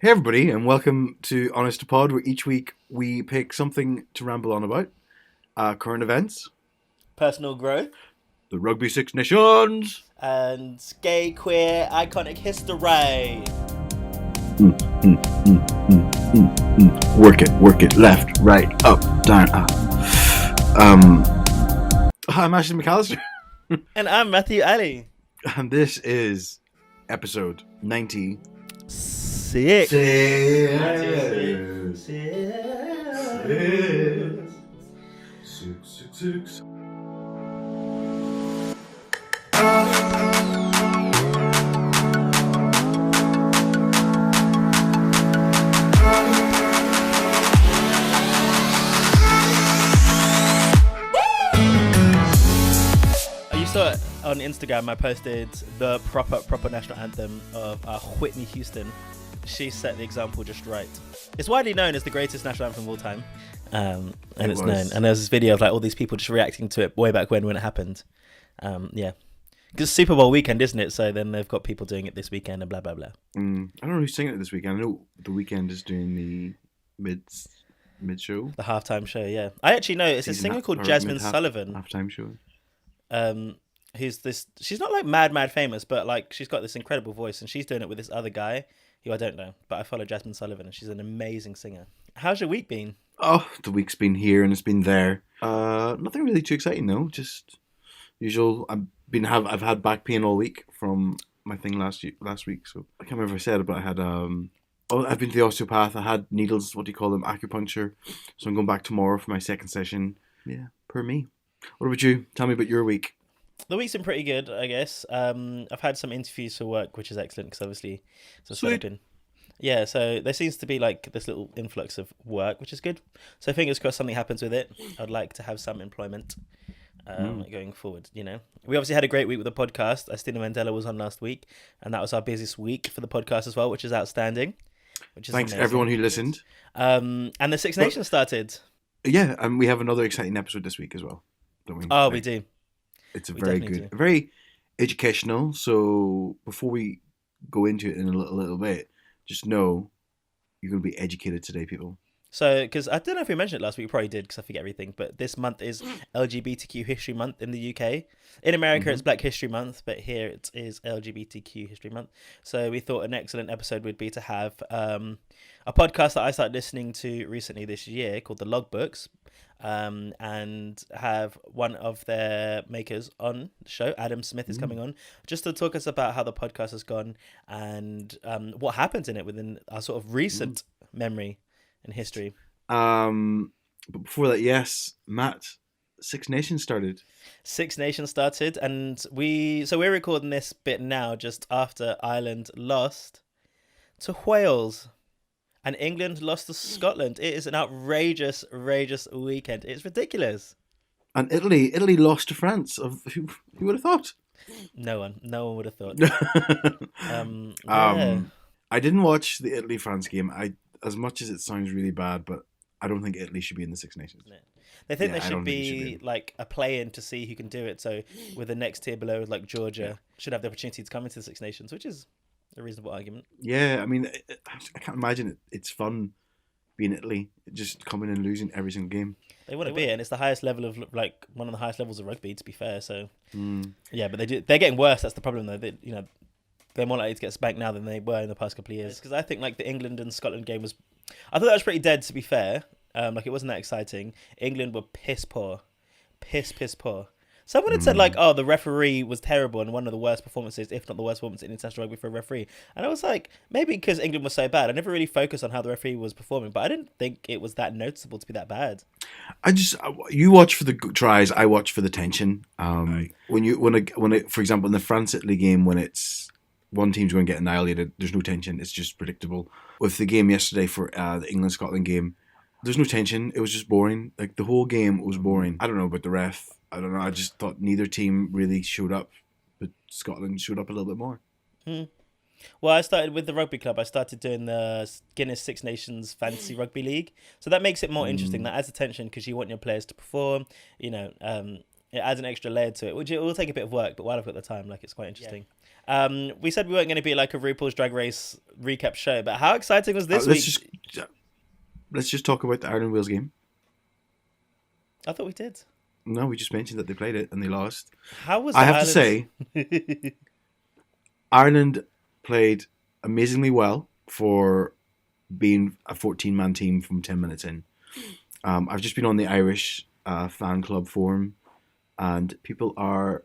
Hey everybody, and welcome to Honest to Pod, where each week we pick something to ramble on about. Current events, Personal growth, the Rugby Six Nations. and gay, queer, iconic history. Work it, left, right, up, down, up. Hi, I'm Ashley McAllister, And I'm Matthew Ali. and this is episode 90. Sick. Six. You saw it on Instagram. I posted the proper national anthem of Whitney Houston. She set the example just right. It's widely known as the greatest national anthem of all time. And it's known. And there's this video of like all these people just reacting to it way back when it happened. Yeah. Because Super Bowl weekend, isn't it? So then they've got people doing it this weekend and blah, blah, blah. I don't know who's singing it this weekend. I know The Weeknd is doing the mid show. The halftime show, yeah. I actually know it's a singer called Jasmine Sullivan. Halftime show. Who's this? She's not like mad famous, but like she's got this incredible voice, and she's doing it with this other guy who I don't know, but I follow Jasmine Sullivan, and she's an amazing singer. How's your week been? Oh, the week's been here and it's been there. Nothing really too exciting though. Just usual. I've had back pain all week from my thing last week. So I can't remember if I said it, but I had I've been to the osteopath. I had needles. What do you call them? Acupuncture. So I'm going back tomorrow for my second session. Yeah, per me. What about you? Tell me about your week. The week's been pretty good, I guess. I've had some interviews for work, which is excellent because obviously it's been. Yeah, so there seems to be like this little influx of work, which is good. So fingers crossed something happens with it. I'd like to have some employment going forward, you know. We obviously had a great week with the podcast. Estina Mandela was on last week, and that was our busiest week for the podcast as well, which is outstanding. Thanks to everyone who listened. And the Six Nations started. Yeah, and we have another exciting episode this week as well, don't we? Oh, we do. It's very good, very educational. So before we go into it in a little bit, just know you're going to be educated today, people. So, because I don't know if we mentioned it last week, we probably did because I forget everything, but this month is LGBTQ History Month in the UK. In America, it's Black History Month, but here it is LGBTQ History Month. So we thought an excellent episode would be to have a podcast that I started listening to recently this year called The Logbooks, and have one of their makers on the show. Adam Zmith is coming on just to talk us about how the podcast has gone and what happens in it within our sort of recent memory and history. But before that, yes, Matt, Six Nations started. And we're recording this bit now just after Ireland lost to Wales. And England lost to Scotland. It is an outrageous weekend. It's ridiculous. And Italy lost to France. Who would have thought? No one would have thought. I didn't watch the Italy-France game. As much as it sounds really bad, but I don't think Italy should be in the Six Nations. Yeah. They think there should be like a play-in to see who can do it. So with the next tier below, like Georgia, should have the opportunity to come into the Six Nations, which is a reasonable argument. Yeah, I mean, I can't imagine it's fun being Italy, just coming and losing every single game. They want to be it, and it's the highest level of like one of the highest levels of rugby, to be fair. So yeah, but they're getting worse. That's the problem, though. They're more likely to get spanked now than they were in the past couple of years. Because I think like the England and Scotland game I thought that was pretty dead, to be fair. Like it wasn't that exciting. England were piss poor. Someone had said like, oh, the referee was terrible and one of the worst performances, if not the worst performance in international rugby for a referee. And I was like, maybe because England was so bad. I never really focused on how the referee was performing, but I didn't think it was that noticeable to be that bad. You watch for the tries, I watch for the tension. When it, for example, in the France-Italy game, when it's one team's going to get annihilated, there's no tension. It's just predictable. With the game yesterday for the England-Scotland game, there's no tension. It was just boring. Like the whole game was boring. I don't know about the ref. I don't know. I just thought neither team really showed up, but Scotland showed up a little bit more. Well, I started with the rugby club. I started doing the Guinness Six Nations Fantasy Rugby League. So that makes it more interesting. That adds attention because you want your players to perform. You know, it adds an extra layer to it, which it will take a bit of work, but while I've got the time, like, it's quite interesting. We said we weren't going to be like a RuPaul's Drag Race recap show, but how exciting was this week? Let's just talk about the Ireland Wales game. I thought we did. No, we just mentioned that they played it and they lost. How was I have to say, Ireland played amazingly well for being a 14-man team from 10 minutes in. I've just been on the Irish fan club forum, and people are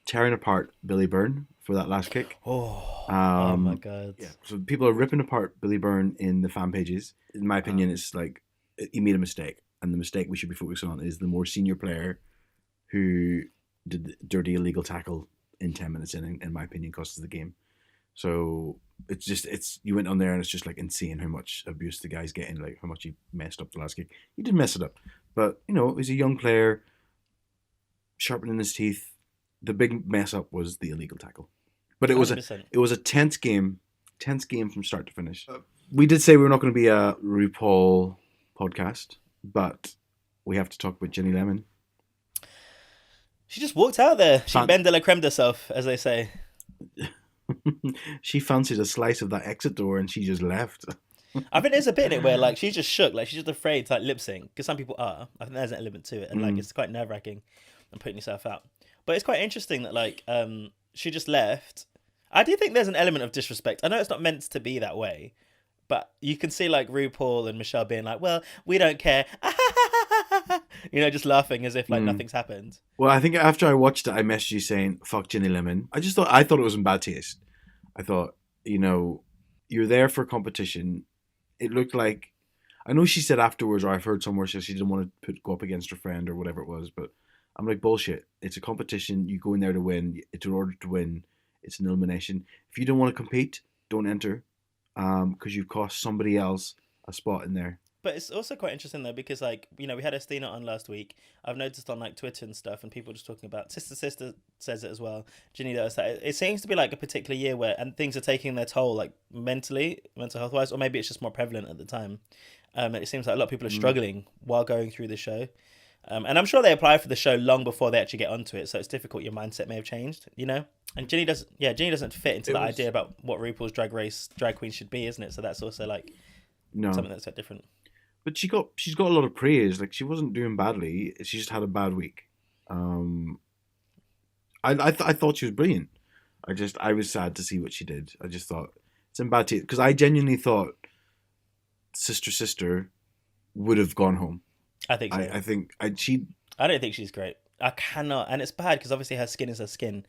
tearing apart Billy Byrne for that last kick. Oh my God. Yeah, so people are ripping apart Billy Byrne in the fan pages. In my opinion, it's like he made a mistake, and the mistake we should be focusing on is the more senior player who did the dirty illegal tackle in 10 minutes in my opinion, cost us the game. So it's you went on there and it's just like insane how much abuse the guy's getting, like how much he messed up the last kick. He did mess it up, but he's a young player sharpening his teeth. The big mess up was the illegal tackle, but it was 100%. A tense game from start to finish. We did say we were not going to be a RuPaul podcast, but we have to talk about Ginny Lemon. She just walked out there. She Ben de la creme herself, as they say. She fancied a slice of that exit door and she just left. I think there's a bit in it where like she's just shook, like she's just afraid to like lip sync, because some people are. I think there's an element to it, and like it's quite nerve wracking and putting yourself out. But it's quite interesting that like she just left. I do think there's an element of disrespect. I know it's not meant to be that way, but you can see like RuPaul and Michelle being like, "Well, we don't care," just laughing as if like nothing's happened. Well, I think after I watched it, I messaged you saying, "Fuck Ginny Lemon." I thought it was in bad taste. I thought, you're there for competition. It looked like, I know she said afterwards, or I've heard somewhere, she didn't want to go up against her friend or whatever it was, but I'm like, bullshit. It's a competition. You go in there to win. In order to win, it's an elimination. If you don't want to compete, don't enter, because you've cost somebody else a spot in there. But it's also quite interesting though, because like, we had Estina on last week. I've noticed on like Twitter and stuff, and people just talking about, Sister says it as well. Ginny does that. It seems to be like a particular year where, and things are taking their toll, like mental health wise, or maybe it's just more prevalent at the time. It seems like a lot of people are struggling while going through the show. And I'm sure they apply for the show long before they actually get onto it. So it's difficult. Your mindset may have changed, And Ginny doesn't fit into the idea about what RuPaul's Drag Race drag queen should be, isn't it? So that's also like something that's quite different. But she's got a lot of praise. Like, she wasn't doing badly. She just had a bad week. I thought she was brilliant. I was sad to see what she did. I just thought it's in bad taste, because I genuinely thought Sister would have gone home. I think so. I don't think she's great. I cannot, and it's bad because obviously her skin is her skin,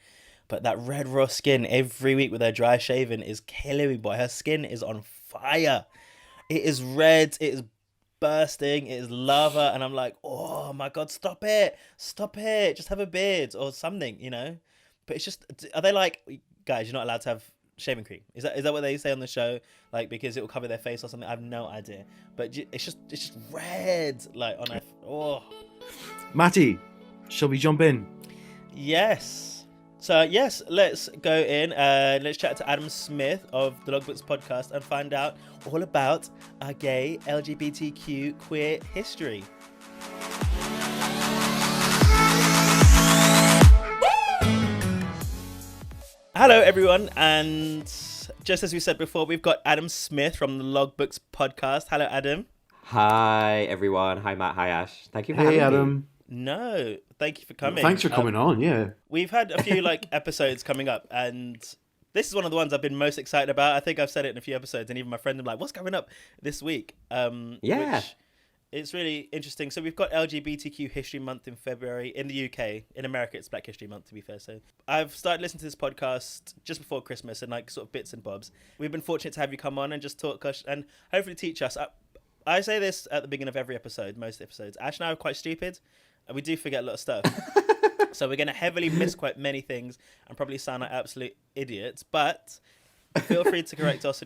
but that red raw skin every week with her dry shaving is killing me, boy. Her skin is on fire. It is red. It is bursting. It is lava, and I'm like, oh my God, stop it, just have a beard or something, But it's just, are they like, guys, you're not allowed to have shaving cream? Is that what they say on the show? Like, because it will cover their face or something? I have no idea. But it's just red, like on a. Matty, shall we jump in? Yes. So yes, let's go in. Let's chat to Adam Zmith of the Logbooks podcast and find out all about our gay LGBTQ queer history. Hello everyone, and just as we said before, we've got Adam Zmith from the Logbooks podcast. Hello Adam. Hi everyone. Hi Matt. Hi Ash. Thank you for having Adam. me. No, thank you for coming. Thanks for coming on. Yeah, we've had a few episodes coming up, and this is one of the ones I've been most excited about. I think I've said it in a few episodes, and even my friend, I'm like, "What's coming up this week?" Yeah, which it's really interesting. So we've got LGBTQ History Month in February in the UK. In America, it's Black History Month, to be fair. So I've started listening to this podcast just before Christmas, and sort of bits and bobs. We've been fortunate to have you come on and just talk us and hopefully teach us. I say this at the beginning of every episode, most episodes. Ash and I are quite stupid. We do forget a lot of stuff. So we're going to heavily misquote many things and probably sound like absolute idiots. But feel free to correct us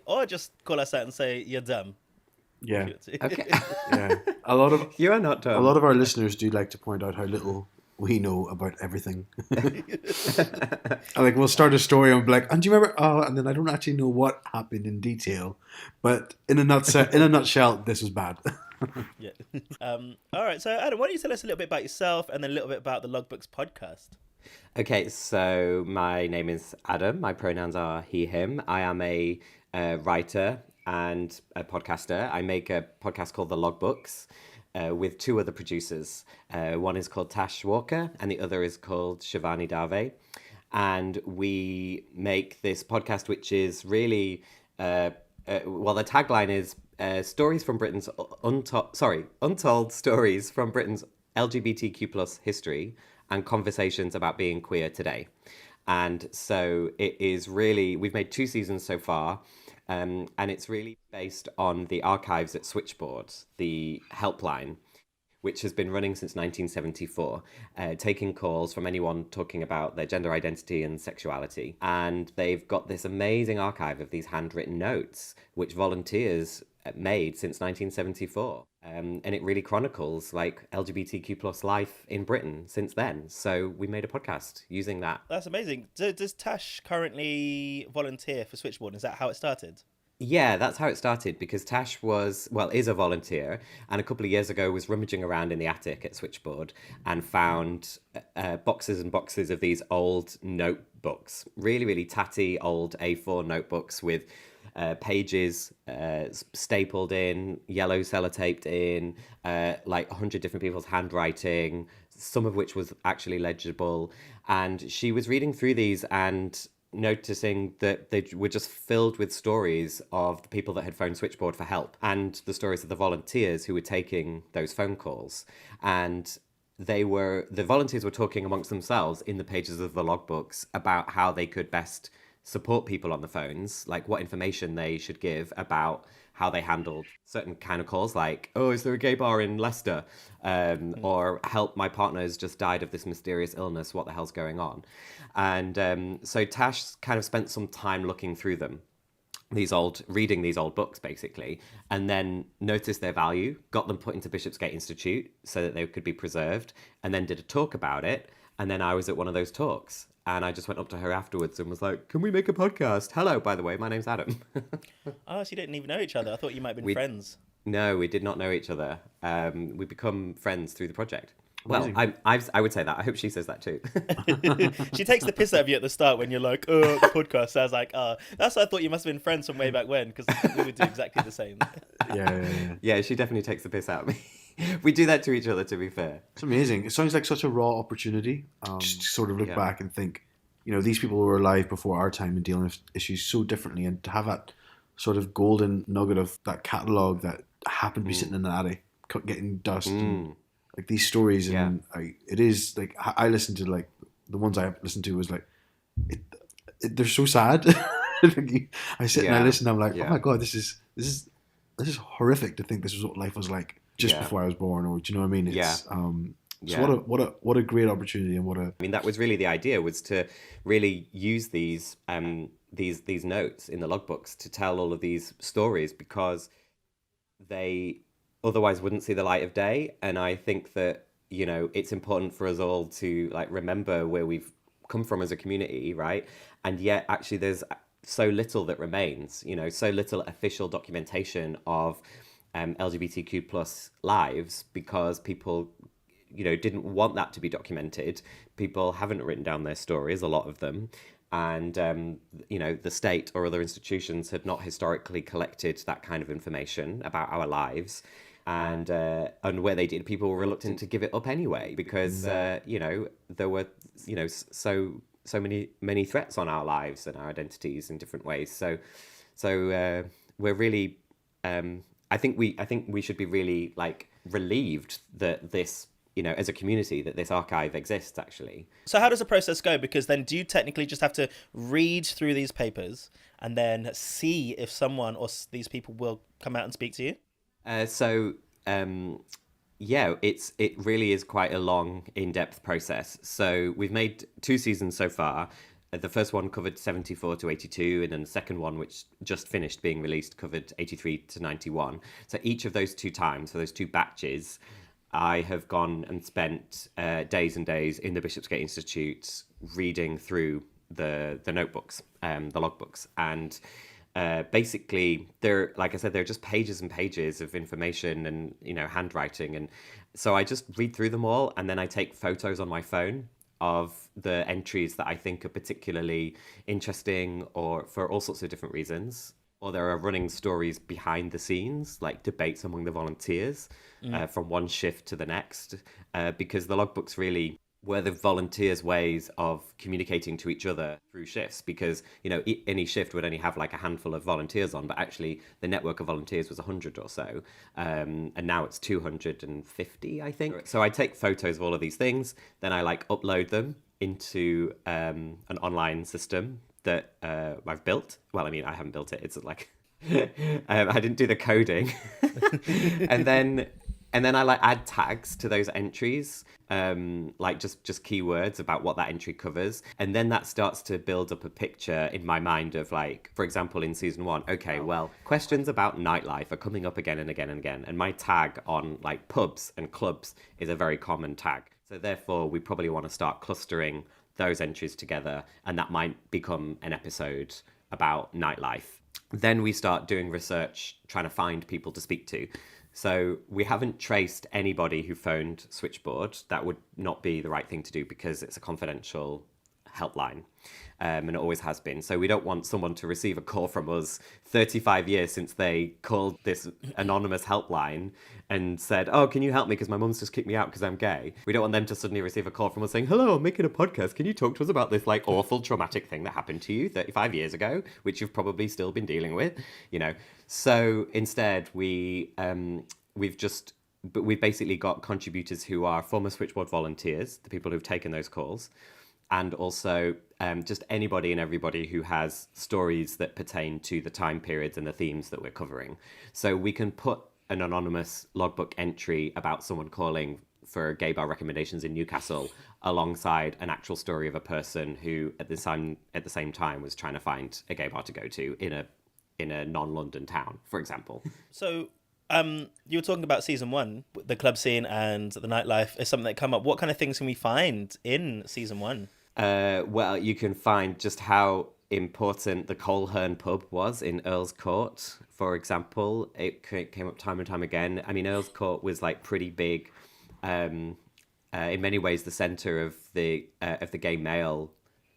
or just call us out and say, you're dumb. Yeah. Okay. Yeah. You are not dumb. A lot of our listeners do like to point out how little we know about everything. We'll start a story and be like, and do you remember? Oh, and then I don't actually know what happened in detail. But in a nutshell, this was bad. Yeah. All right. So, Adam, why don't you tell us a little bit about yourself and then a little bit about the Logbooks podcast? Okay, so my name is Adam. My pronouns are he, him. I am a writer and a podcaster. I make a podcast called The Logbooks with two other producers. One is called Tash Walker and the other is called Shivani Dave. And we make this podcast, which is really, well, the tagline is stories from Britain's untold stories from Britain's LGBTQ plus history and conversations about being queer today. And so it is really, we've made 2 seasons so far, and it's really based on the archives at Switchboard, the helpline, which has been running since 1974, taking calls from anyone talking about their gender identity and sexuality. And they've got this amazing archive of these handwritten notes, which volunteers made since 1974. And it really chronicles like LGBTQ plus life in Britain since then. So we made a podcast using that. That's amazing. Does Tash currently volunteer for Switchboard? Is that how it started? Yeah, that's how it started because Tash is a volunteer and a couple of years ago was rummaging around in the attic at Switchboard and found boxes and boxes of these old notebooks, really, really tatty old A4 notebooks with pages stapled in, yellow sellotaped in, like 100 different people's handwriting, some of which was actually legible. And she was reading through these and noticing that they were just filled with stories of the people that had phoned Switchboard for help and the stories of the volunteers who were taking those phone calls. And the volunteers were talking amongst themselves in the pages of the logbooks about how they could best support people on the phones, like what information they should give about how they handled certain kind of calls, like, oh, is there a gay bar in Leicester? Or help, my partner's just died of this mysterious illness, what the hell's going on? And so Tash kind of spent some time looking through them, reading these old books, basically, and then noticed their value, got them put into Bishopsgate Institute so that they could be preserved, and then did a talk about it. And then I was at one of those talks. And I just went up to her afterwards and was like, can we make a podcast? Hello, by the way, my name's Adam. Oh, so you didn't even know each other. I thought you might have been friends. No, we did not know each other. We become friends through the project. Amazing. Well, I would say that. I hope she says that too. She takes the piss out of you at the start when you're like, oh, the podcast. So I was like, oh, that's why I thought you must have been friends from way back when, because we would do exactly the same. Yeah, she definitely takes the piss out of me. We do that to each other, to be fair. It's amazing. It sounds like such a raw opportunity. Just to sort of look back and think, these people were alive before our time and dealing with issues so differently, and to have that sort of golden nugget of that catalogue that happened to be sitting in the attic, getting dust, and like these stories, and it is like I listened to like the ones I listened to was like they're so sad. I sit and I listen. I'm like, oh my god, this is horrific to think this is what life was like just before I was born, or do you know what I mean? It's, So what a great opportunity, and I mean, that was really the idea, was to really use these notes in the logbooks to tell all of these stories, because they otherwise wouldn't see the light of day. And I think that it's important for us all to like remember where we've come from as a community, right? And yet actually there's so little that remains, so little official documentation of LGBTQ plus lives, because people didn't want that to be documented. People haven't written down their stories, a lot of them, and the state or other institutions had not historically collected that kind of information about our lives. And where they did, people were reluctant to give it up anyway, because there were so many threats on our lives and our identities in different ways. So we're really I think we should be really like relieved that this, as a community, that this archive exists actually. So how does the process go? Because then do you technically just have to read through these papers and then see if someone or these people will come out and speak to you? It really is quite a long, in-depth process. So we've made 2 seasons so far. The first one covered 74 to 82, and then the second one, which just finished being released, covered 83 to 91. So each of those 2 times, for those 2 batches, I have gone and spent days and days in the Bishopsgate Institute reading through the notebooks, the logbooks, and basically they're, like I said, they're just pages and pages of information and handwriting, and so I just read through them all, and then I take photos on my phone of the entries that I think are particularly interesting, or for all sorts of different reasons. Or there are running stories behind the scenes, like debates among the volunteers from one shift to the next, because the logbooks really were the volunteers' ways of communicating to each other through shifts, because, you know, any shift would only have like a handful of volunteers on, but actually the network of volunteers was 100 or so, and now it's 250, I think. So I take photos of all of these things, then I like upload them into an online system that I've built. Well, I mean, I haven't built it. It's like I didn't do the coding, and then I like add tags to those entries, like just keywords about what that entry covers, and then that starts to build up a picture in my mind of, like, for example, in season 1, okay, well, questions about nightlife are coming up again and again and again, and my tag on like pubs and clubs is a very common tag. So therefore, we probably want to start clustering those entries together, and that might become an episode about nightlife. Then we start doing research, trying to find people to speak to. So we haven't traced anybody who phoned Switchboard. That would not be the right thing to do because it's a confidential helpline, and it always has been. So we don't want someone to receive a call from us 35 years since they called this anonymous helpline and said, oh, can you help me because my mum's just kicked me out because I'm gay. We don't want them to suddenly receive a call from us saying, hello, I'm making a podcast. Can you talk to us about this like awful traumatic thing that happened to you 35 years ago, which you've probably still been dealing with, you know? So instead we've basically got contributors who are former Switchboard volunteers, the people who've taken those calls, and also just anybody and everybody who has stories that pertain to the time periods and the themes that we're covering. So we can put an anonymous logbook entry about someone calling for gay bar recommendations in Newcastle alongside an actual story of a person who at the same time was trying to find a gay bar to go to in a non-London town, for example. So you were talking about season 1, the club scene and the nightlife is something that come up. What kind of things can we find in season 1? Well, you can find just how important the Coleherne pub was in Earl's Court, for example. It came up time and time again. I mean, Earl's Court was like pretty big, in many ways the centre of the gay male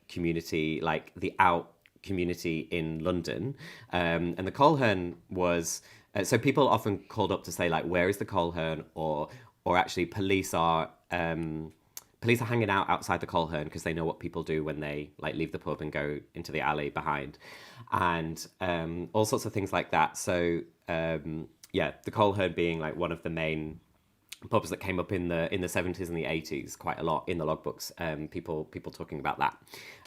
community, like the out community in London. And the Coleherne was... so people often called up to say, like, where is the Coleherne? Or actually police are hanging out outside the Coleherne because they know what people do when they like leave the pub and go into the alley behind, and all sorts of things like that. So yeah, the Coleherne being like one of the main pubs that came up in the 70s and the 80s quite a lot in the logbooks. People talking about that.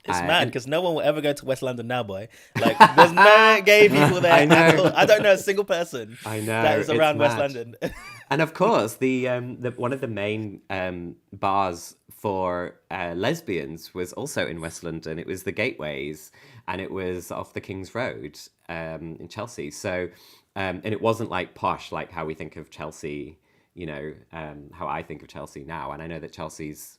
It's mad because no one will ever go to West London now, boy. Like, there's no gay people there. I know. At all. I don't know a single person. I know, that is around West mad. London. And of course, the one of the main bars for lesbians was also in West London. It was the Gateways, and it was off the King's Road in Chelsea. So, and it wasn't like posh, like how we think of Chelsea, you know, how I think of Chelsea now. And I know that Chelsea's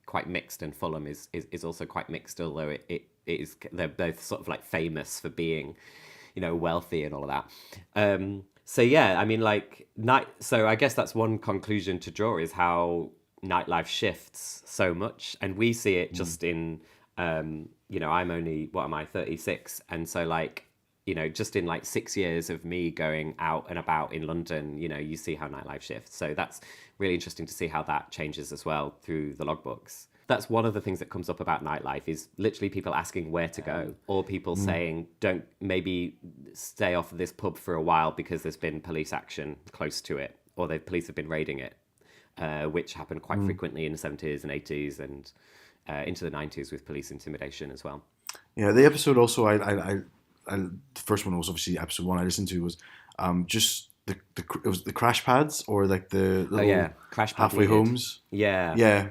quite mixed, and Fulham is also quite mixed, although it is, they're both sort of like famous for being, you know, wealthy and all of that. So yeah, I mean, like so I guess that's one conclusion to draw, is how nightlife shifts so much, and we see it just in you know, I'm only, what am I, 36, and so like, you know, just in like 6 years of me going out and about in London, you know, you see how nightlife shifts. So that's really interesting to see how that changes as well through the logbooks. That's one of the things that comes up about nightlife, is literally people asking where to go, or people saying, don't, maybe stay off of this pub for a while because there's been police action close to it, or the police have been raiding it, which happened quite frequently in the 70s and 80s and into the 90s with police intimidation as well. Yeah, the episode also, I the first one was obviously episode 1 I listened to, was just it was the crash pads, or like the little crash pad halfway needed. homes. Yeah.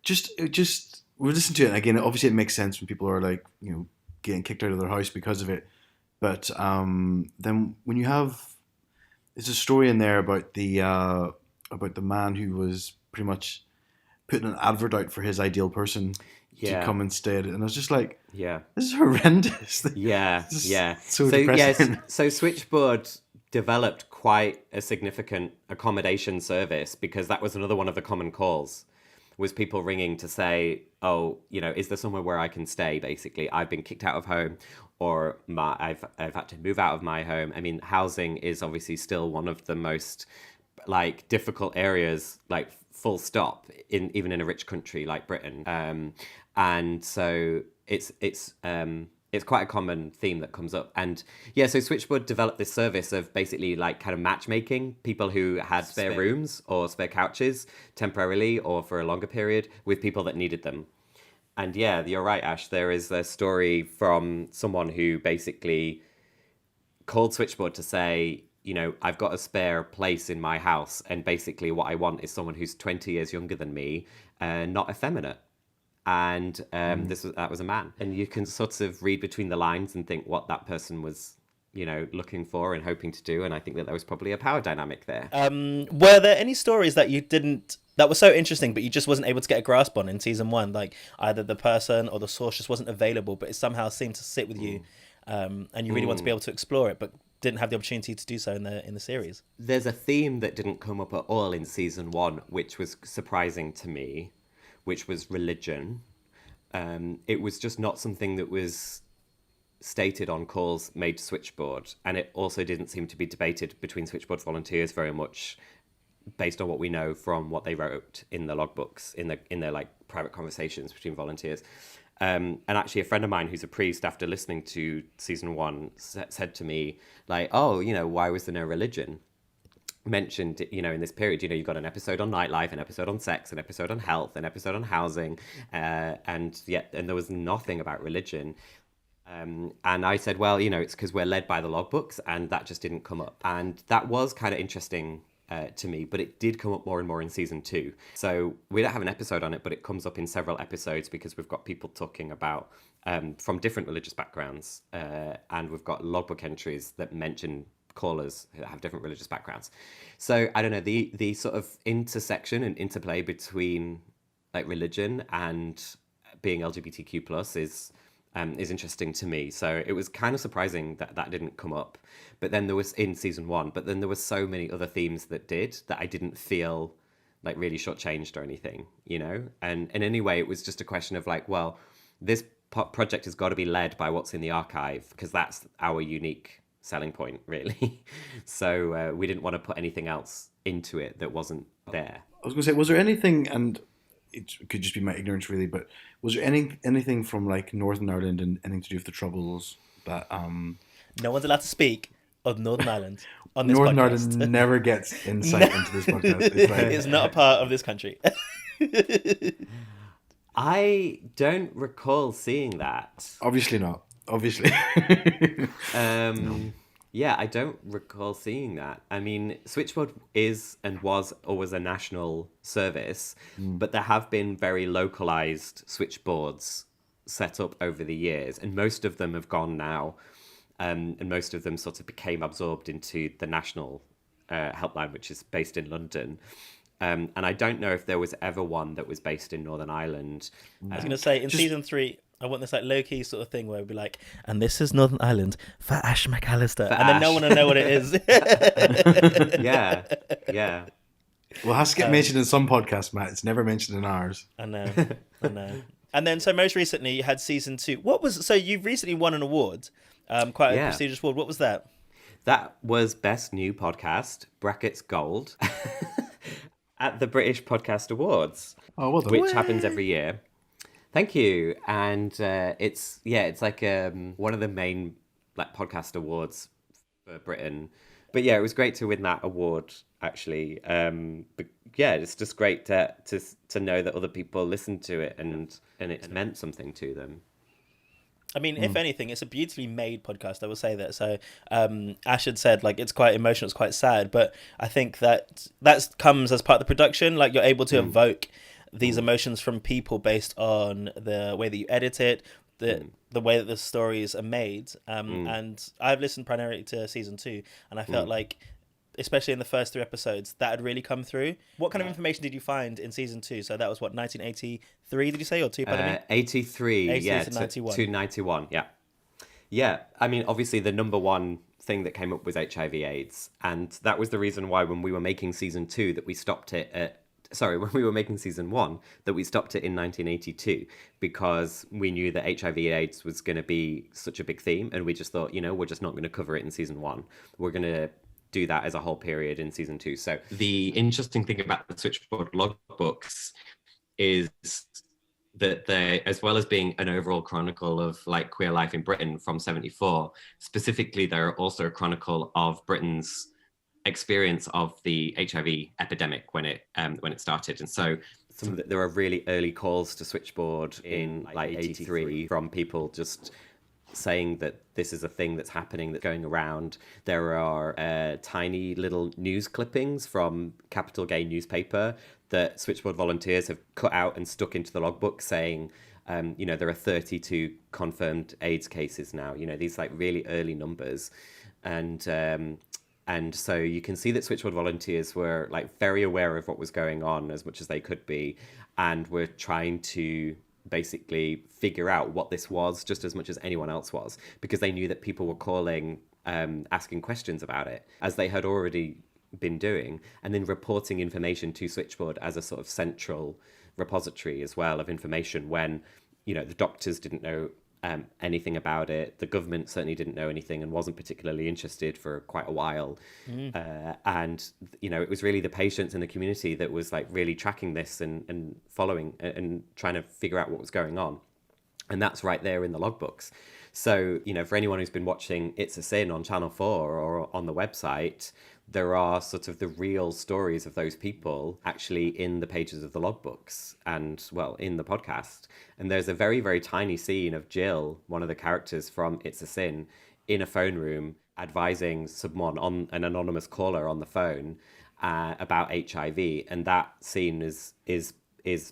Just we listened to it, and again, obviously it makes sense when people are like, you know, getting kicked out of their house because of it. But then when you have, there's a story in there about the man who was pretty much putting an advert out for his ideal person to come instead, and I was just like, this is horrendous. So depressing. So Switchboard developed quite a significant accommodation service, because that was another one of the common calls, was people ringing to say, oh, is there somewhere where I can stay? Basically, I've been kicked out of home, or I've had to move out of my home. I mean, housing is obviously still one of the most difficult areas, full stop, even in a rich country like Britain. And so it's quite a common theme that comes up. And yeah, so Switchboard developed this service of basically kind of matchmaking people who had spare rooms or spare couches temporarily or for a longer period with people that needed them. And yeah, you're right, Ash. There is a story from someone who basically called Switchboard to say, I've got a spare place in my house. And basically what I want is someone who's 20 years younger than me, not effeminate. And that was a man. And you can sort of read between the lines and think what that person was, looking for and hoping to do. And I think that there was probably a power dynamic there. Were there any stories that that were so interesting, but you just wasn't able to get a grasp on in season 1? Like either the person or the source just wasn't available, but it somehow seemed to sit with you, and you really want to be able to explore it, but didn't have the opportunity to do so in the series. There's a theme that didn't come up at all in season 1, which was surprising to me, which was religion. It was just not something that was stated on calls made to Switchboard, and it also didn't seem to be debated between Switchboard volunteers very much, based on what we know from what they wrote in the logbooks, in their private conversations between volunteers. And actually, a friend of mine who's a priest, after listening to season 1, said to me, oh, why was there no religion mentioned, in this period? You've got an episode on nightlife, an episode on sex, an episode on health, an episode on housing, and there was nothing about religion. And I said, well, it's because we're led by the logbooks, and that just didn't come up. And that was kind of interesting to me, but it did come up more and more in season 2. So we don't have an episode on it, but it comes up in several episodes because we've got people talking about from different religious backgrounds, and we've got logbook entries that mention callers who have different religious backgrounds. So I don't know, the sort of intersection and interplay between religion and being LGBTQ plus is interesting to me. So it was kind of surprising that didn't come up. But then there was in season 1, but then there were so many other themes that I didn't feel really shortchanged or anything, And in any way, it was just a question of well, this project has got to be led by what's in the archive, because that's our unique selling point, really. So we didn't want to put anything else into it that wasn't there. I was going to say, was there anything, and it could just be my ignorance really, but was there anything from Northern Ireland and anything to do with the Troubles that no one's allowed to speak of Northern Ireland on this Northern podcast. Ireland never gets insight into this podcast. It's not a part of this country. I don't recall seeing that. Obviously not. Obviously. No. Yeah, I don't recall seeing that. I mean, Switchboard is and was always a national service, but there have been very localized switchboards set up over the years, and most of them have gone now, and most of them sort of became absorbed into the national helpline, which is based in London. And I don't know if there was ever one that was based in Northern Ireland. I was going to say, in season 3, I want this low-key sort of thing where it'd be and this is Northern Ireland for Ash McAllister. Then no one will know what it is. Yeah. Well, it has to get mentioned in some podcasts, Matt. It's never mentioned in ours. I know. And then, so most recently, you had season 2. So you've recently won an award, quite a prestigious award. What was that? That was Best New Podcast, brackets gold, at the British Podcast Awards, which happens every year. Thank you. And it's one of the main podcast awards for Britain. But yeah, it was great to win that award, actually. But yeah, it's just great to know that other people listened to it and it's meant something to them. I mean, if anything, it's a beautifully made podcast. I will say that. So Ash had said it's quite emotional, it's quite sad, but I think that comes as part of the production. You're able to evoke these emotions from people based on the way that you edit it, the way that the stories are made. And I've listened primarily to season 2, and I felt especially in the first 3 episodes, that had really come through. What kind of information did you find in season 2? So that was 1983, did you say, or 2? 83, yeah, to 91. To 91, yeah. Yeah, I mean, obviously the number one thing that came up was HIV/AIDS, and that was the reason why when we were making season 2 that we stopped it at when we were making season 1, that we stopped it in 1982 because we knew that HIV/AIDS was going to be such a big theme, and we just thought, we're just not going to cover it in season 1. We're going to do that as a whole period in season 2. So the interesting thing about the Switchboard logbooks is that they, as well as being an overall chronicle of like queer life in Britain from 74, specifically they're also a chronicle of Britain's experience of the HIV epidemic when it started. And so there are really early calls to Switchboard in like 83 from people just saying that this is a thing that's happening, that's going around. There are tiny little news clippings from Capital Gay newspaper that Switchboard volunteers have cut out and stuck into the logbook saying, there are 32 confirmed AIDS cases now, these like really early numbers. And so you can see that Switchboard volunteers were like very aware of what was going on as much as they could be, and were trying to basically figure out what this was just as much as anyone else was, because they knew that people were calling, asking questions about it, as they had already been doing, and then reporting information to Switchboard as a sort of central repository as well of information when, the doctors didn't know anything about it. The government certainly didn't know anything and wasn't particularly interested for quite a while. And, it was really the patients in the community that was like really tracking this and following and trying to figure out what was going on. And that's right there in the logbooks. So, for anyone who's been watching It's a Sin on Channel 4 or on the website, there are sort of the real stories of those people actually in the pages of the logbooks and, well, in the podcast. And there's a very, very tiny scene of Jill, one of the characters from It's a Sin, in a phone room advising someone, on an anonymous caller on the phone, about HIV. And that scene is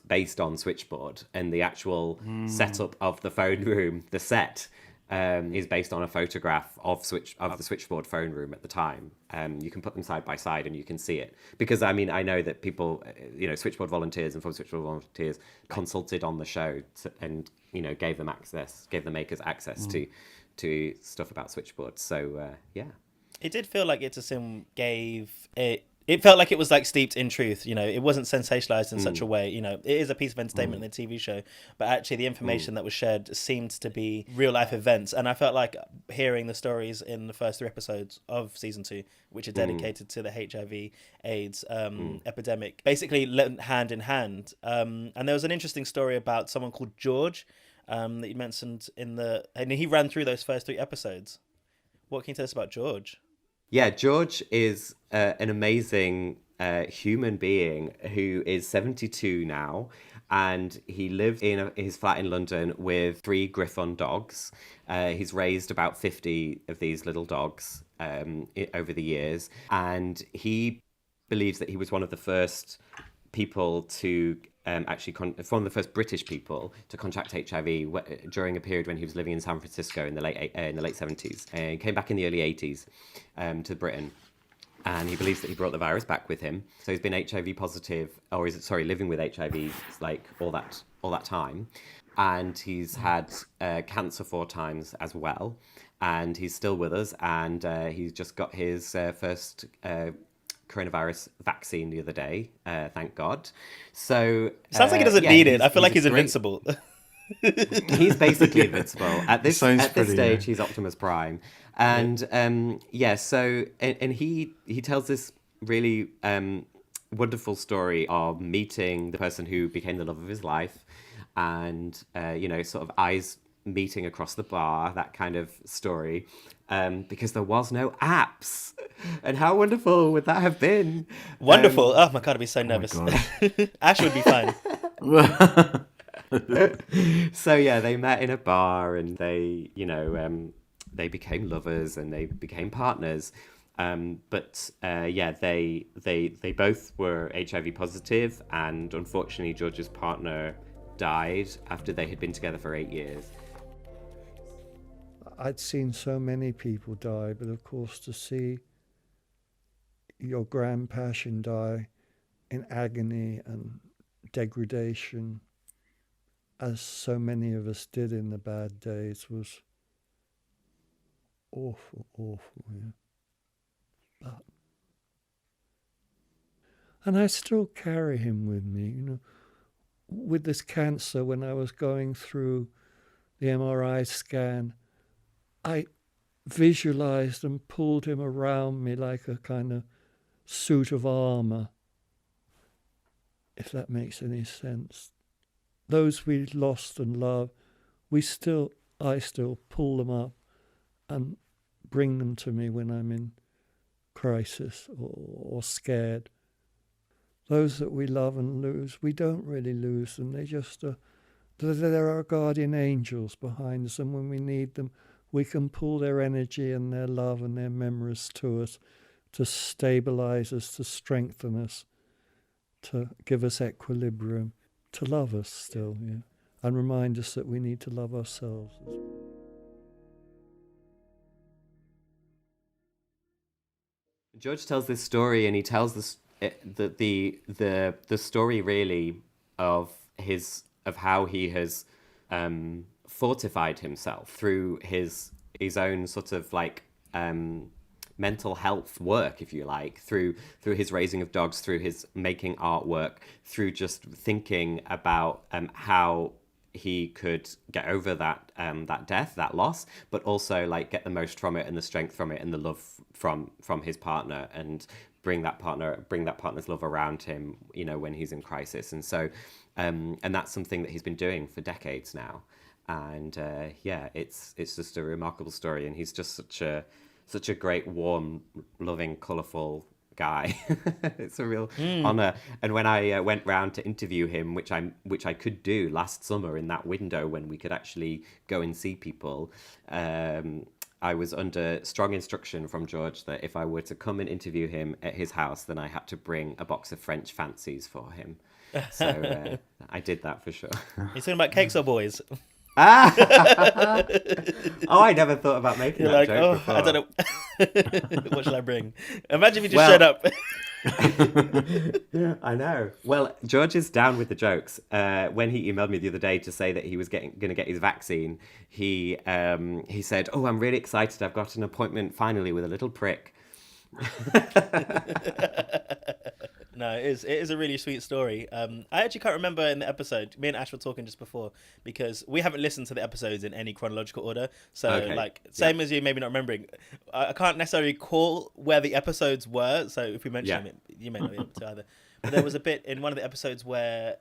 based on Switchboard, and the actual setup of the phone room, the set, is based on a photograph of the Switchboard phone room at the time. You can put them side by side and you can see it, because I know that people, Switchboard volunteers and former Switchboard volunteers consulted on the show and gave the makers access to stuff about Switchboard. So yeah, it did feel like It's a Sin gave it. It felt like it was like steeped in truth, it wasn't sensationalized in such a way, it is a piece of entertainment in the TV show, but actually the information that was shared seemed to be real life events. And I felt like hearing the stories in the first 3 episodes of season 2, which are dedicated to the HIV AIDS epidemic, basically went hand in hand. And there was an interesting story about someone called George that you mentioned and he ran through those first 3 episodes. What can you tell us about George? Yeah, George is an amazing human being who is 72 now, and he lived in his flat in London with 3 Griffon dogs. He's raised about 50 of these little dogs over the years, and he believes that he was one of the first people to one of the first British people to contract HIV during a period when he was living in San Francisco in the late 70s. And he came back in the early 80s to Britain. And he believes that he brought the virus back with him. So he's been HIV positive, living with HIV like all that time. And he's had cancer 4 times as well. And he's still with us. And he's just got his first coronavirus vaccine the other day, thank God. So sounds like he doesn't need it. I feel like he's invincible. He's basically invincible at this stage. Yeah. He's Optimus Prime, and So he tells this really wonderful story of meeting the person who became the love of his life, and sort of eyes meeting across the bar, that kind of story, because there was no apps. And how wonderful would that have been? Wonderful. Oh my God, I'd be so nervous. Ash would be fine. So yeah, they met in a bar, and they became lovers and they became partners. But they both were HIV positive, and unfortunately George's partner died after they had been together for 8 years. I'd seen so many people die, but of course to see your grand passion die in agony and degradation, as so many of us did in the bad days, was awful, yeah. But And I still carry him with me, with this cancer. When I was going through the MRI scan, I visualized and pulled him around me like a kind of suit of armor, if that makes any sense. Those we lost and loved, I still pull them up and bring them to me when I'm in crisis or scared. Those that we love and lose, we don't really lose them. They're our guardian angels behind us, and when we need them, we can pull their energy and their love and their memories to us to stabilize us, to strengthen us, to give us equilibrium, to love us still, yeah, and remind us that we need to love ourselves as well. George tells this story, and he tells the story really of how he has fortified himself through his own sort of like mental health work, if you like, through his raising of dogs, through his making artwork, through just thinking about how he could get over that death, that loss, but also like get the most from it and the strength from it and the love from his partner, and bring that partner's love around him, when he's in crisis. And so and that's something that he's been doing for decades now. And it's just a remarkable story, and he's just such a great, warm, loving, colourful guy. It's a real honour. And when I went round to interview him, which I could do last summer in that window when we could actually go and see people, I was under strong instruction from George that if I were to come and interview him at his house, then I had to bring a box of French fancies for him. So I did that for sure. You're talking about cakes or boys? Oh, I never thought about making that joke before. I don't know. What shall I bring? Imagine if you just showed up. I know. Well, George is down with the jokes. When he emailed me the other day to say that he was going to get his vaccine, he said, "Oh, I'm really excited. I've got an appointment finally with a little prick." No, it is a really sweet story. I actually can't remember in the episode. Me and Ash were talking just before, because we haven't listened to the episodes in any chronological order. So, Okay. Same as you, maybe not remembering. I can't necessarily recall where the episodes were. So if we mention them, you may not be able to either. But there was a bit in one of the episodes where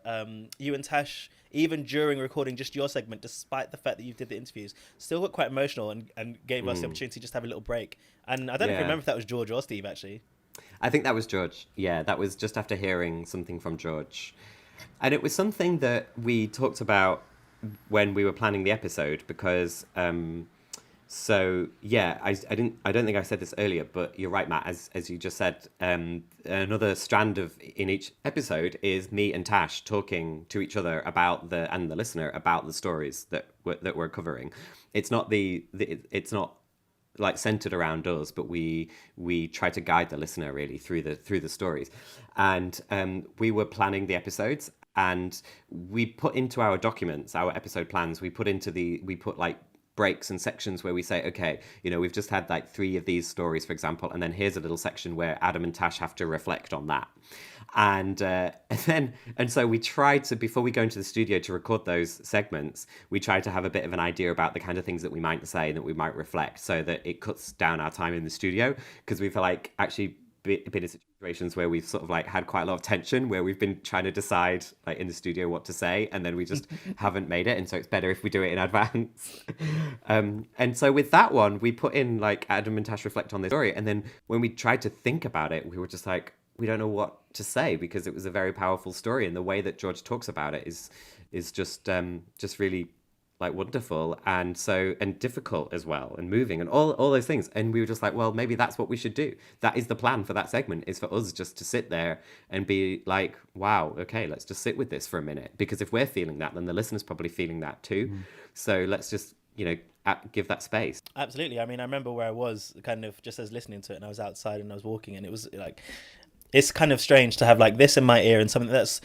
you and Tash, even during recording just your segment, despite the fact that you did the interviews, still got quite emotional and gave us the opportunity to just have a little break. And I don't know if you remember if that was George or Steve, actually. I think that was George. Yeah, that was just after hearing something from George. And it was something that we talked about when we were planning the episode, because I don't think I said this earlier, but you're right, Matt, as you just said, another strand in each episode is me and Tash talking to each other and the listener about the stories that we're covering. It's not it's not like centered around us, but we try to guide the listener really through the stories. And we were planning the episodes, and we put into our documents, our episode plans, we put like breaks and sections where we say, okay, we've just had like 3 of these stories, for example, and then here's a little section where Adam and Tash have to reflect on that. And so we try to, before we go into the studio to record those segments, we try to have a bit of an idea about the kind of things that we might say and that we might reflect, so that it cuts down our time in the studio, because we've like actually been in situations where we've sort of like had quite a lot of tension, where we've been trying to decide like in the studio what to say, and then we just haven't made it, and so it's better if we do it in advance. And so with that one, we put in like Adam and Tash reflect on this story, and then when we tried to think about it, we were just like, we don't know what to say, because it was a very powerful story, and the way that George talks about it is just really like wonderful, and difficult as well, and moving, and all those things. And we were just like, well, maybe that's what we should do. That is the plan for that segment, is for us just to sit there and be like, wow, okay, let's just sit with this for a minute, because if we're feeling that, then the listener's probably feeling that too. So let's just give that space. Absolutely. I mean, I remember where I was kind of just as listening to it, and I was outside and I was walking, and it was like, it's kind of strange to have like this in my ear and something that's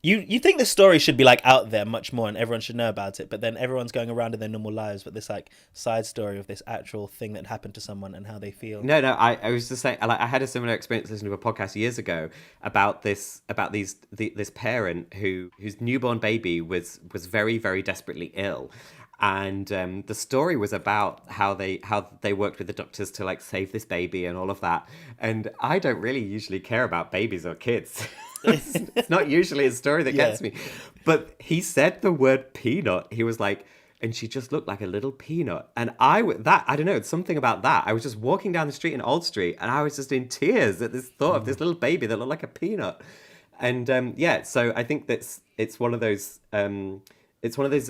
You think the story should be like out there much more and everyone should know about it, but then everyone's going around in their normal lives, but this like side story of this actual thing that happened to someone and how they feel. No, I was just saying, like, I had a similar experience listening to a podcast years ago about this parent whose newborn baby was very, very desperately ill. And the story was about how they worked with the doctors to like save this baby and all of that. And I don't really usually care about babies or kids. It's not usually a story that gets me. But he said the word peanut. He was like, and she just looked like a little peanut. And I don't know, it's something about that. I was just walking down the street in Old Street and I was just in tears at this thought of this little baby that looked like a peanut. And so I think it's one of those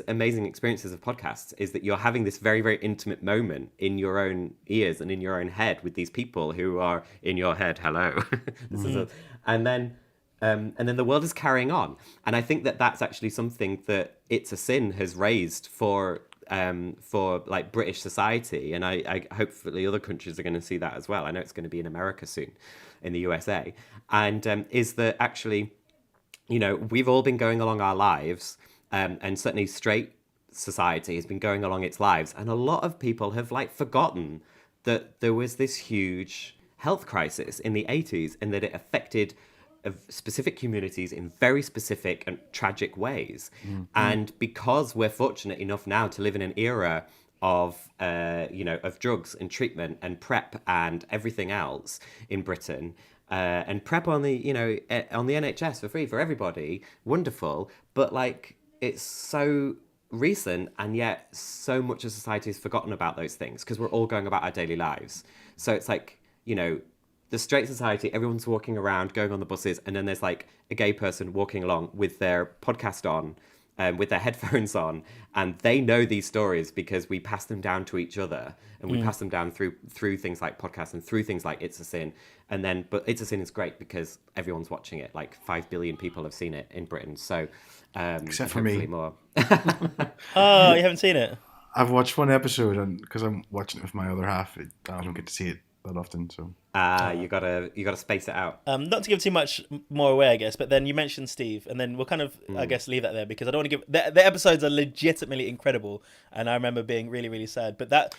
amazing experiences of podcasts, is that you're having this very, very intimate moment in your own ears and in your own head with these people who are in your head. Hello. And then the world is carrying on. And I think that that's actually something that It's a Sin has raised for like British society. And I hopefully other countries are going to see that as well. I know it's going to be in America soon, in the USA. And is that actually, you know, we've all been going along our lives, and certainly straight society has been going along its lives. And a lot of people have like forgotten that there was this huge health crisis in the 80s and that it affected of specific communities in very specific and tragic ways. Mm-hmm. And because we're fortunate enough now to live in an era of of drugs and treatment and PrEP and everything else in Britain, and PrEP on the NHS for free for everybody, wonderful. But like, it's so recent, and yet so much of society has forgotten about those things because we're all going about our daily lives. So it's like, you know, the straight society, everyone's walking around, going on the buses, and then there's like a gay person walking along with their podcast on, with their headphones on, and they know these stories because we pass them down to each other, and we pass them down through things like podcasts and through things like It's a Sin. But It's a Sin is great because everyone's watching it. Like 5 billion people have seen it in Britain. So except for me. More. Oh, you haven't seen it? I've watched one episode, and because I'm watching it with my other half, I don't get to see it that often. So you gotta space it out. Not to give too much more away, I guess, but then you mentioned Steve, and then we'll kind of I guess leave that there because I don't want to give the episodes are legitimately incredible, and I remember being really, really sad. But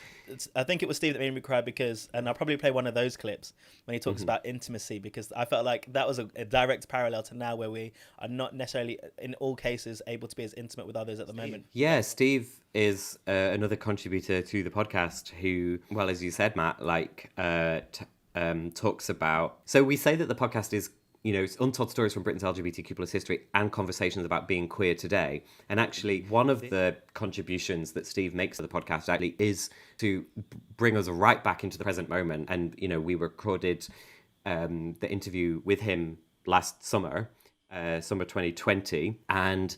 I think it was Steve that made me cry because, and I'll probably play one of those clips when he talks about intimacy, because I felt like that was a direct parallel to now, where we are not necessarily in all cases able to be as intimate with others at the moment. Yeah, Steve is another contributor to the podcast who, well, as you said, Matt, like talks about. So we say that the podcast is, you know, untold stories from Britain's LGBTQ plus history and conversations about being queer today. And actually, one of the contributions that Steve makes to the podcast actually is to bring us right back into the present moment. And, you know, we recorded the interview with him last summer. Summer 2020, and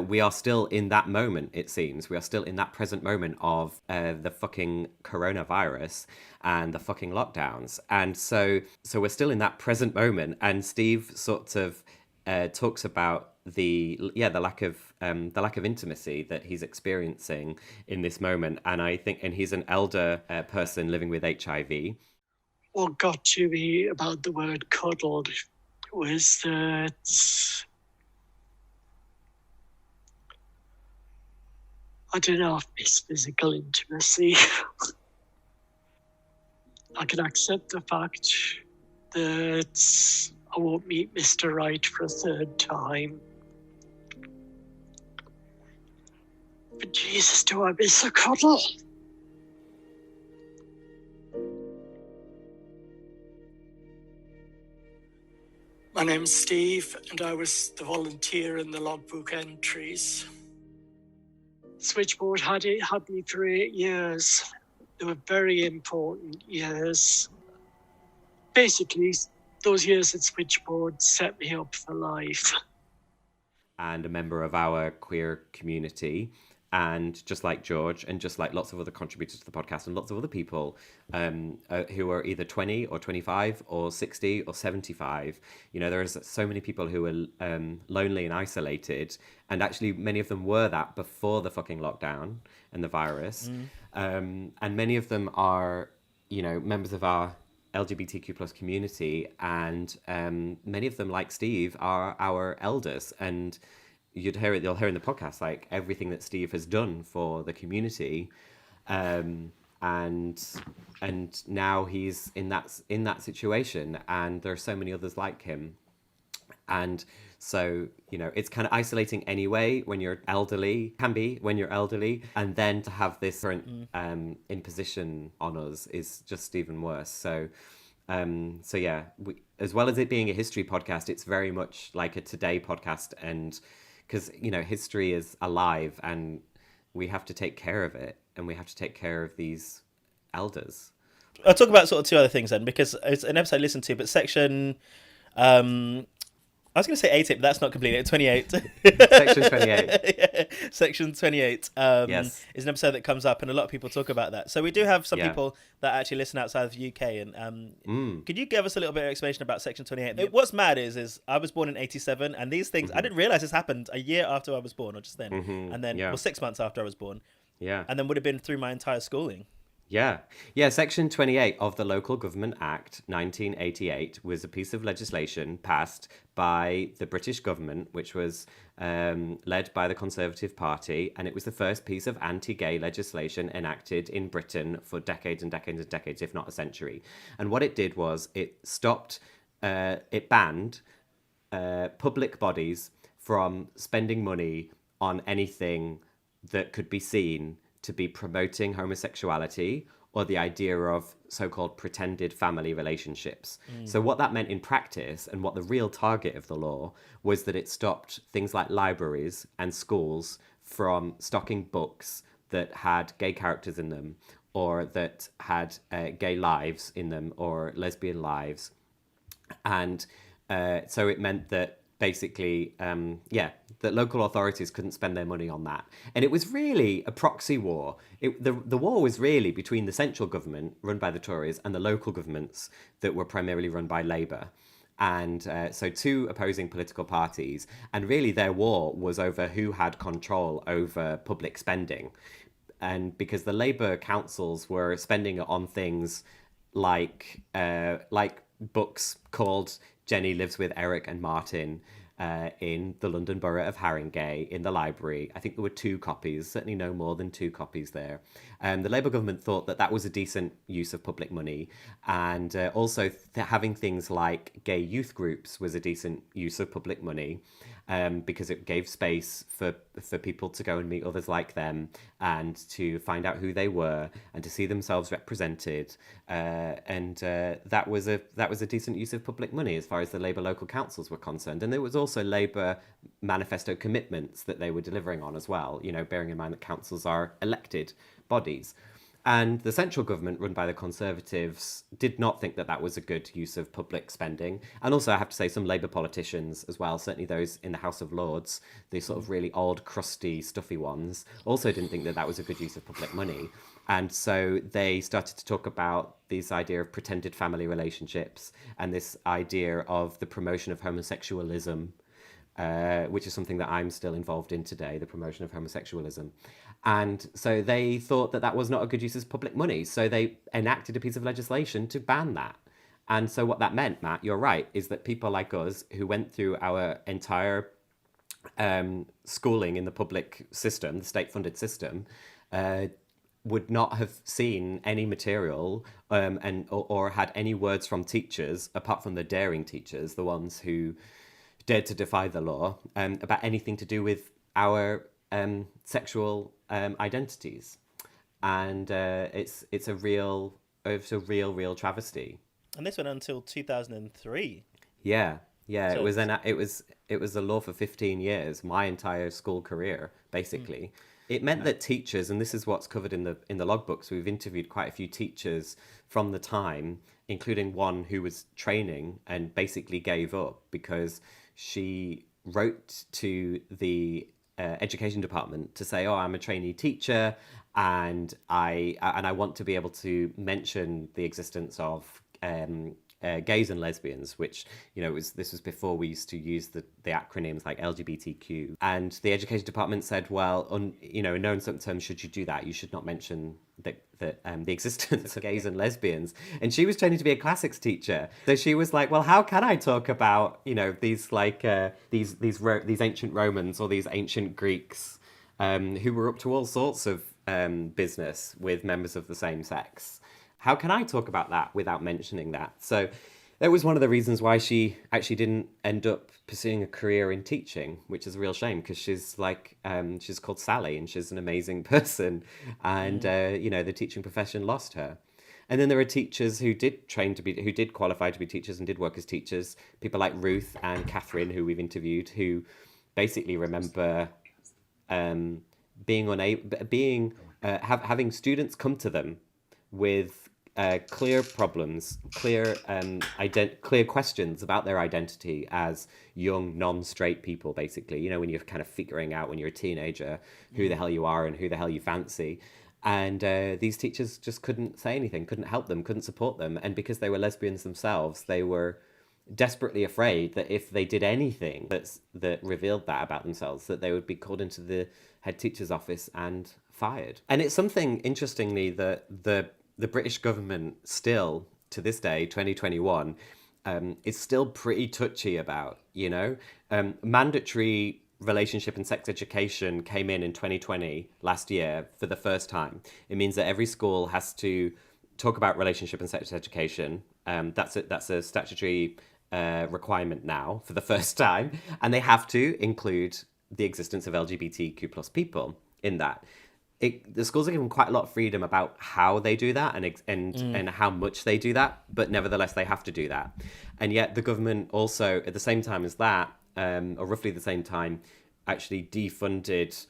we are still in that moment. It seems we are still in that present moment of the fucking coronavirus and the fucking lockdowns, and so we're still in that present moment. And Steve sort of talks about the lack of intimacy that he's experiencing in this moment. And I think, and he's an elder person living with HIV. What got to me about the word cuddled was that I don't know if it's physical intimacy. I can accept the fact that I won't meet Mr. Right for a third time. But Jesus, do I miss a cuddle? My name's Steve, and I was the volunteer in the logbook entries. Switchboard had me for 8 years. They were very important years. Basically, those years at Switchboard set me up for life. And a member of our queer community. And just like George, and just like lots of other contributors to the podcast, and lots of other people who are either 20 or 25 or 60 or 75, you know, there is so many people who are lonely and isolated, and actually many of them were that before the fucking lockdown and the virus. And many of them are, you know, members of our LGBTQ plus community, and many of them, like Steve, are our elders. And you'll hear in the podcast, like everything that Steve has done for the community, and now he's in that situation, and there are so many others like him. And so, it's kind of isolating anyway when you're elderly, can be when you're elderly. And then to have this current imposition on us is just even worse. So yeah, as well as it being a history podcast, it's very much like a today podcast. And because, history is alive and we have to take care of it, and we have to take care of these elders. I'll talk about sort of two other things then, because it's an episode I listened to, but section... I was going to say 80, but that's not completely 28. Section 28. Yeah, section 28 Yes. is an episode that comes up, and a lot of people talk about that. So we do have some Yeah. people that actually listen outside of the UK. And could you give us a little bit of explanation about section 28? What's mad is I was born in 87, and these things, I didn't realise this happened a year after I was born, or just then. And then, Yeah. well, 6 months after I was born. Yeah. And then would have been through my entire schooling. Yeah. Section 28 of the Local Government Act 1988 was a piece of legislation passed by the British government, which was led by the Conservative Party, and it was the first piece of anti-gay legislation enacted in Britain for decades and decades and decades, if not a century. And what it did was it banned public bodies from spending money on anything that could be seen to be promoting homosexuality or the idea of so-called pretended family relationships. So what that meant in practice, and what the real target of the law, was that it stopped things like libraries and schools from stocking books that had gay characters in them, or that had gay lives in them, or lesbian lives. And so it meant that basically, that local authorities couldn't spend their money on that. And it was really a proxy war. The war was really between the central government, run by the Tories, and the local governments that were primarily run by Labour. And so two opposing political parties. And really their war was over who had control over public spending. And because the Labour councils were spending it on things like books called Jenny Lives with Eric and Martin in the London Borough of Haringey in the library. I think there were 2 copies, certainly no more than 2 copies there. The Labour government thought that was a decent use of public money, and also having things like gay youth groups was a decent use of public money, because it gave space for people to go and meet others like them, and to find out who they were, and to see themselves represented. That was a decent use of public money as far as the Labour local councils were concerned. And there was also Labour manifesto commitments that they were delivering on as well, bearing in mind that councils are elected bodies. And the central government, run by the Conservatives, did not think that was a good use of public spending. And also, I have to say, some Labour politicians as well, certainly those in the House of Lords, the sort of really old, crusty, stuffy ones, also didn't think that was a good use of public money. And so they started to talk about this idea of pretended family relationships, and this idea of the promotion of homosexualism, which is something that I'm still involved in today, the promotion of homosexualism. And so they thought that was not a good use of public money. So they enacted a piece of legislation to ban that. And so what that meant, Matt, you're right, is that people like us who went through our entire schooling in the public system, the state-funded system, would not have seen any material or had any words from teachers, apart from the daring teachers, the ones who dared to defy the law, about anything to do with our sexual identities. And it's a real travesty. And this went until 2003. Yeah. So It was a law for 15 years, my entire school career, basically. It meant that teachers, and this is what's covered in the logbooks, we've interviewed quite a few teachers from the time, including one who was training and basically gave up because she wrote to the education department to say, I'm a trainee teacher, and I want to be able to mention the existence of gays and lesbians, which, you know, this was before we used to use the acronyms like LGBTQ. And the education department said, well, you know, in no uncertain terms should you do that. You should not mention the existence of gays and lesbians. And she was training to be a classics teacher, so she was like, well, how can I talk about, you know, these like these ancient Romans or these ancient Greeks who were up to all sorts of business with members of the same sex? How can I talk about that without mentioning that? So that was one of the reasons why she actually didn't end up pursuing a career in teaching, which is a real shame, because she's like, she's called Sally and she's an amazing person. And, you know, the teaching profession lost her. And then there are teachers who did qualify to be teachers and did work as teachers. People like Ruth and Catherine, who we've interviewed, who basically remember having students come to them with clear problems, clear questions about their identity as young, non-straight people, basically. You know, when you're kind of figuring out when you're a teenager who the hell you are and who the hell you fancy. And these teachers just couldn't say anything, couldn't help them, couldn't support them. And because they were lesbians themselves, they were desperately afraid that if they did anything that revealed that about themselves, that they would be called into the head teacher's office and fired. And it's something, interestingly, that the British government still, to this day, 2021, is still pretty touchy about, you know. Mandatory relationship and sex education came in 2020, last year, for the first time. It means that every school has to talk about relationship and sex education. That's a statutory requirement now for the first time. And they have to include the existence of LGBTQ plus people in that. The schools are given quite a lot of freedom about how they do that and how much they do that, but nevertheless they have to do that. And yet the government also, at the same time as that, or roughly the same time, actually defunded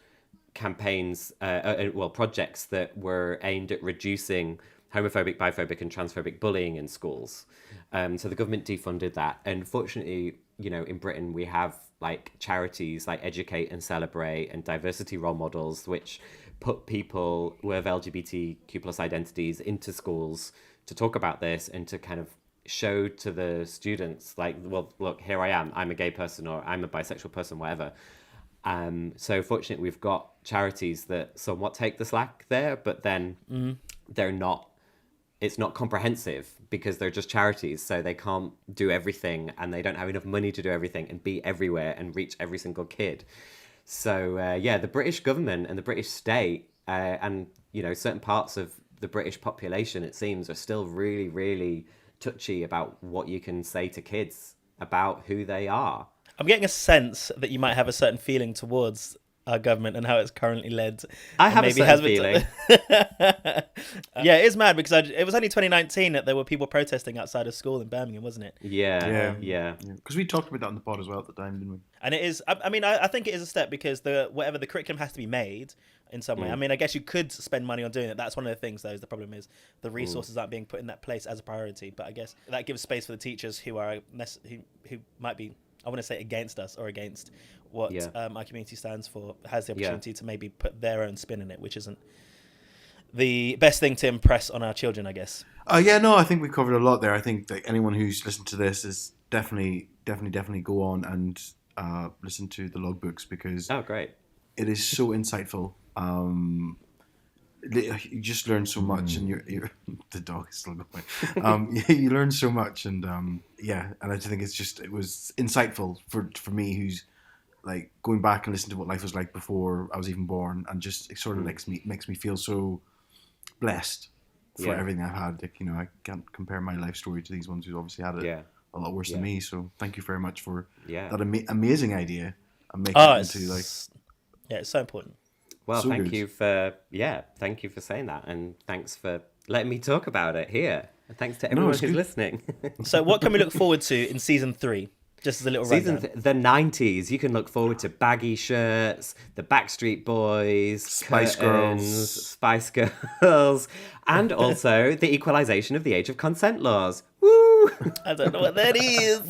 campaigns, projects that were aimed at reducing homophobic, biphobic and transphobic bullying in schools. So the government defunded that. And fortunately, you know, in Britain, we have like charities like Educate and Celebrate and diversity role models, which put people with LGBTQ plus identities into schools to talk about this and to kind of show to the students, like, well, look, here I am, I'm a gay person or I'm a bisexual person, whatever. So fortunately, we've got charities that somewhat take the slack there, but then it's not comprehensive because they're just charities. So they can't do everything and they don't have enough money to do everything and be everywhere and reach every single kid. So, the British government and the British state and, you know, certain parts of the British population, it seems, are still really, really touchy about what you can say to kids about who they are. I'm getting a sense that you might have a certain feeling towards our government and how it's currently led. I have a certain feeling. Yeah, it is mad because it was only 2019 that there were people protesting outside a school in Birmingham, wasn't it? Yeah. Because we talked about that on the pod as well at the time, didn't we? And it is. I mean, I think it is a step because whatever the curriculum has to be made in some way. I mean, I guess you could spend money on doing it. That's one of the things, though. Is the problem is the resources aren't being put in that place as a priority. But I guess that gives space for the teachers who might be, I want to say, against us or against what our community stands for, has the opportunity to maybe put their own spin in it, which isn't the best thing to impress on our children, I guess. I think we covered a lot there. I think that anyone who's listened to this is definitely go on and listen to the logbooks because great, it is so insightful. You just learn so much, and you're the dog is still going. You learn so much, and and I just think it was insightful for me, who's like going back and listening to what life was like before I was even born, and just it sort of makes me feel so blessed for everything I've had. Like, you know, I can't compare my life story to these ones who obviously had it a lot worse than me. So thank you very much for that amazing idea and making it into like. Yeah, it's so important. Well, thank you for saying that, and thanks for letting me talk about it here. And thanks to everyone who's listening. So, what can we look forward to in season 3? Just as a little rundown. The 90s. You can look forward to baggy shirts, the Backstreet Boys, Spice Girls, and also the equalisation of the age of consent laws. Woo! I don't know what that is.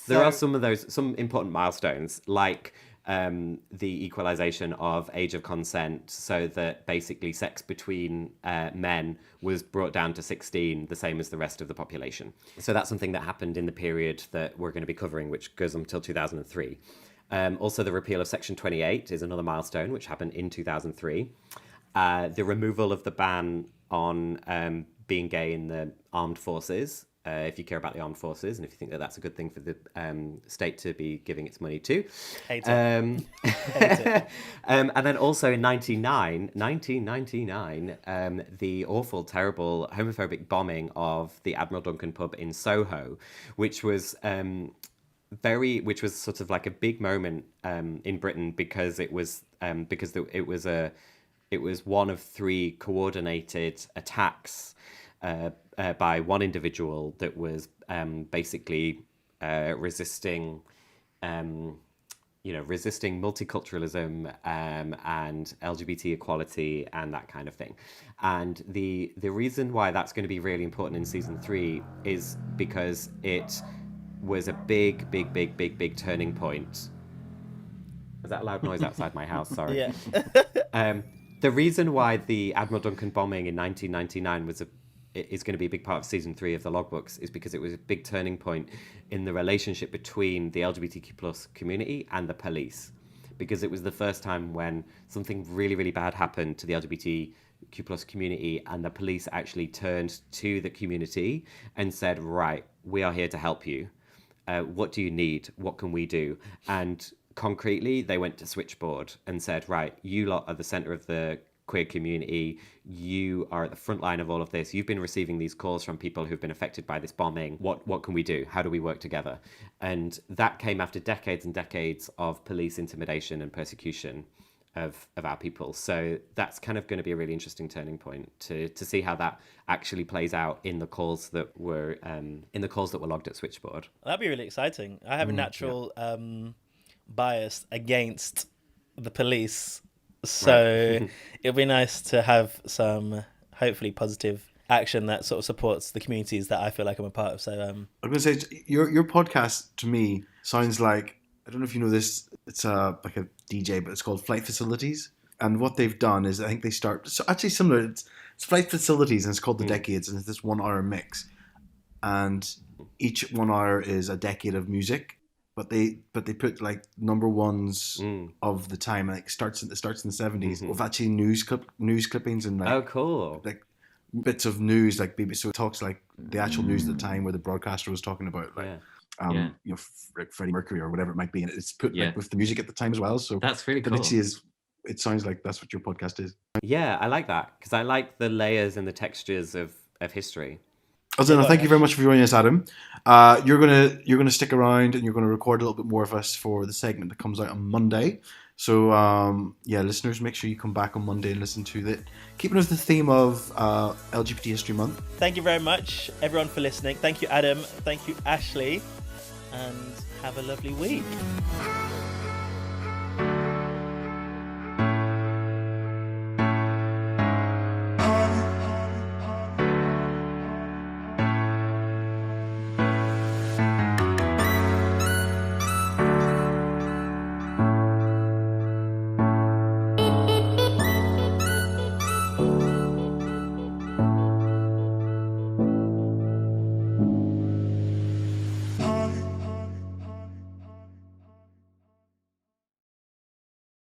There are some important milestones, like the equalization of age of consent, so that basically sex between men was brought down to 16, the same as the rest of the population. So that's something that happened in the period that we're going to be covering, which goes until 2003. Also, the repeal of Section 28 is another milestone, which happened in 2003. The removal of the ban on being gay in the armed forces, if you care about the armed forces, and if you think that that's a good thing for the state to be giving its money to. Hate it. Hate it. And then also in 1999, the awful, terrible, homophobic bombing of the Admiral Duncan pub in Soho, which was sort of like a big moment in Britain, because it was it was one of 3 coordinated attacks by one individual that was basically resisting multiculturalism and LGBT equality and that kind of thing. And the reason why that's going to be really important in season 3 is because it was a big turning point. Was that a loud noise outside my house? Sorry. Yeah. The reason why the Admiral Duncan bombing in 1999 is going to be a big part of season 3 of the logbooks is because it was a big turning point in the relationship between the LGBTQ plus community and the police, because it was the first time when something really, really bad happened to the LGBTQ plus community and the police actually turned to the community and said, right, we are here to help you. What do you need? What can we do? And concretely, they went to Switchboard and said, right, you lot are the centre of the queer community. You are at the front line of all of this. You've been receiving these calls from people who've been affected by this bombing. What can we do? How do we work together? And that came after decades and decades of police intimidation and persecution of our people. So that's kind of going to be a really interesting turning point to see how that actually plays out in the calls that were logged at Switchboard. That'd be really exciting. I have a natural bias against the police, so Right. it'd be nice to have some hopefully positive action that sort of supports the communities that I feel like I'm a part of. So I'm going to say your podcast to me sounds like, I don't know if you know this, it's like a DJ, but it's called Flight Facilities. And what they've done is I think they start, so actually similar, it's Flight Facilities and it's called The Decades, and it's this 1 hour mix. And each 1 hour is a decade of music. But they put like number ones of the time. Like it starts in the 70s of actually news clippings and like, oh, cool, like bits of news, like BBC. So it talks like the actual news at the time where the broadcaster was talking about like like Freddie Mercury or whatever it might be, and it's put like, with the music at the time as well. So that's really cool. Literally it sounds like that's what your podcast is. Yeah, I like that because I like the layers and the textures of history. Also, thank you very much for joining us, Adam. You're gonna stick around and you're gonna record a little bit more of us for the segment that comes out on Monday. So listeners, make sure you come back on Monday and listen to that. Keeping us the theme of LGBT History Month. Thank you very much, everyone, for listening. Thank you, Adam. Thank you, Ashley, and have a lovely week.